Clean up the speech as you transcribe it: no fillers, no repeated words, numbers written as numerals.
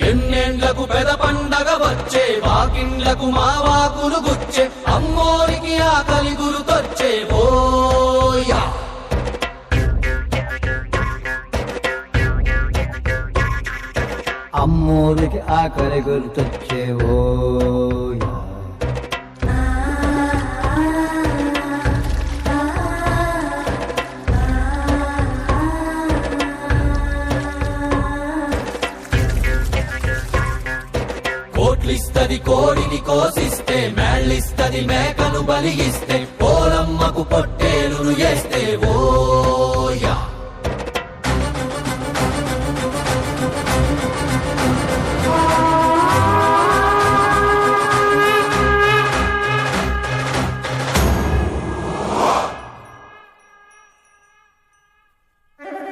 ఎన్నేండ్లకు పెద పండగ వచ్చే వాకిండ్లకు మా వాకులు గుచ్చే అమ్మోరికి ఆకలి గురుతొచ్చే ఓయా అమ్మోరికి ఆకలి గుర్తొచ్చేవో కోట్లిస్తది కోడిని కోసిస్తే మేళ్ళిస్తది మేకను బలిగిస్తే పోలమ్మకు పొట్టేలును చేస్తే ఓ